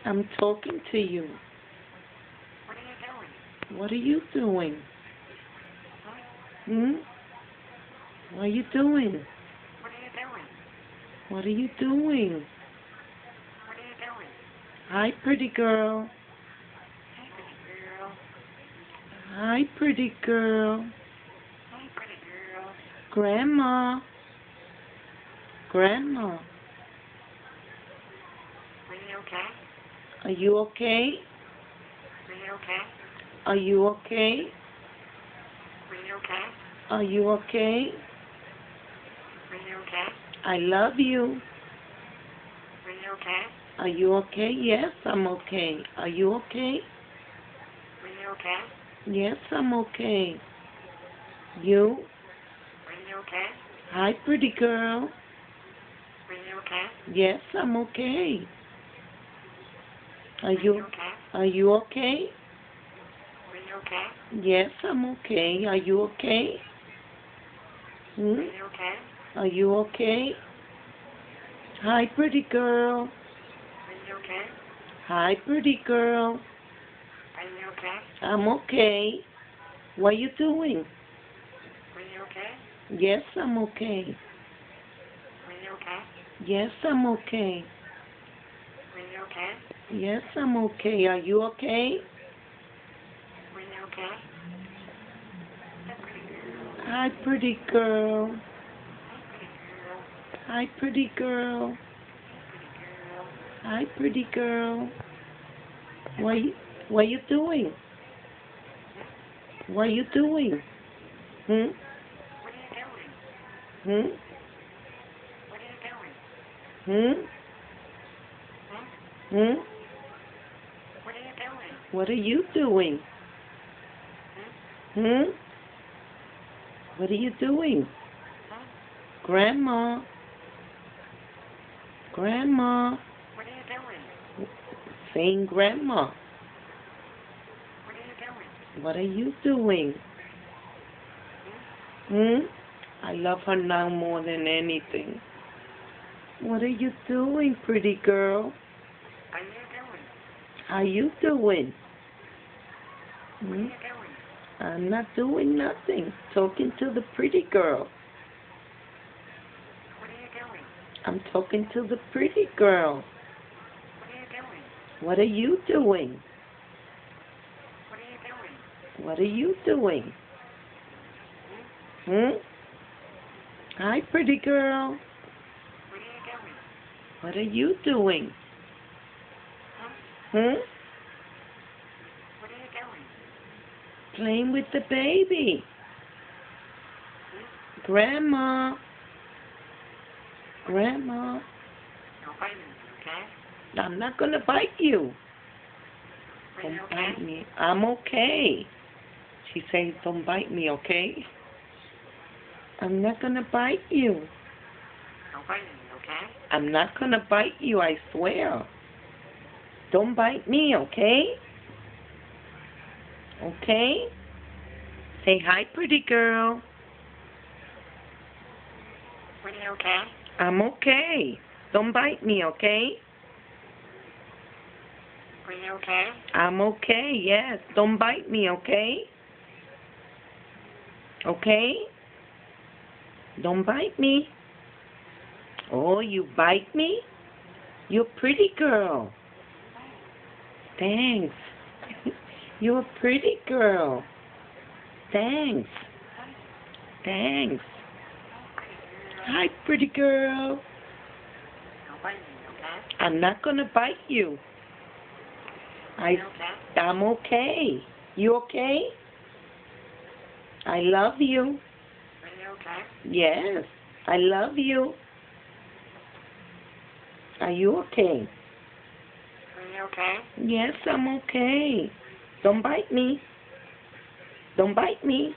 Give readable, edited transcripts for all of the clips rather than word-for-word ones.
I'm talking to you. What are you doing? What are you doing? Huh? Hmm? What are you doing? What are you doing? What are you doing? What are you doing? Hi, pretty girl. Hey, pretty girl. Hi, pretty girl. Hey, pretty girl. Grandma. Grandma. Are you okay? Are you okay? Are you okay? Are you okay? Are you okay? Are you okay? Are you okay? I love you. Are you okay? Are you okay? Yes, I'm okay. Are you okay? Are you okay? Yes, I'm okay. You? Are you okay? Hi, pretty girl. Are you okay? Yes, I'm okay. Are Are you? you okay? Are you okay? Are you okay? Yes, I'm okay. Are you okay? Are Hmm? you okay? Are you okay? Hi, pretty girl. Are you okay? Hi, pretty girl. Are you okay? I'm okay. What are you doing? Are you okay? Yes, I'm okay. Are you okay? Yes, I'm okay. Are you okay? Yes, I'm okay. Are you okay? Are you okay? Hey, pretty girl. Hi, pretty girl. Hey, pretty girl. Hi, pretty girl. Hey, pretty girl. Hi, pretty girl. What you doing? What you doing? Hmm? What are you doing? Hmm? What are you doing? Hmm? Huh? Hmm? What are you doing? What are you doing? Huh? Hmm? What are you doing? Huh? Grandma. Grandma. What are you doing? Saying grandma. What are you doing? What are you doing? Huh? Hmm? I love her now more than anything. What are you doing, pretty girl? Are you doing? How you doing? What are Hmm? you doing? I'm not doing nothing. Talking to the pretty girl. What are you doing? I'm talking to the pretty girl. What are you doing? What are you doing? What are you doing? What are you doing? Huh? Hmm? Hi, pretty girl. What are you doing? What are you doing? Huh? Hmm? What are you doing? Playing with the baby. Huh? Grandma. Grandma. Don't bite me, okay? I'm not gonna bite you. Are Don't you bite okay? me. I'm okay. She says, don't bite me, okay? I'm not gonna bite you. Don't bite me, okay? I'm not gonna bite you, I swear. Don't bite me, okay? Okay? Say hi, pretty girl. Are you okay? I'm okay. Don't bite me, okay? Are you okay? I'm okay, yes. Don't bite me, okay? Okay? Don't bite me. Oh, you bite me? You're a pretty girl. Thanks. You're a pretty girl. Thanks. Thanks. Hi, pretty girl. Don't bite me, okay? I'm not gonna bite you. Are you okay? I'm okay. You okay? I love you. Are you okay? Yes, I love you. Are you okay? Are you okay? Yes, I'm okay. Don't bite me. Don't bite me.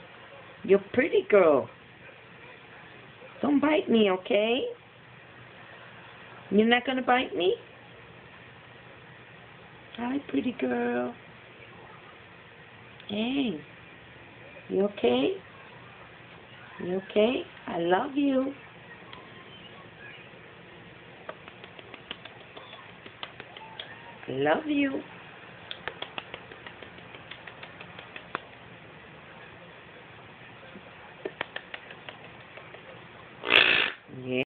You're a pretty girl. Don't bite me, okay? You're not gonna bite me? Hi, pretty girl. Hey, you okay? You okay? I love you. Love you. Yeah.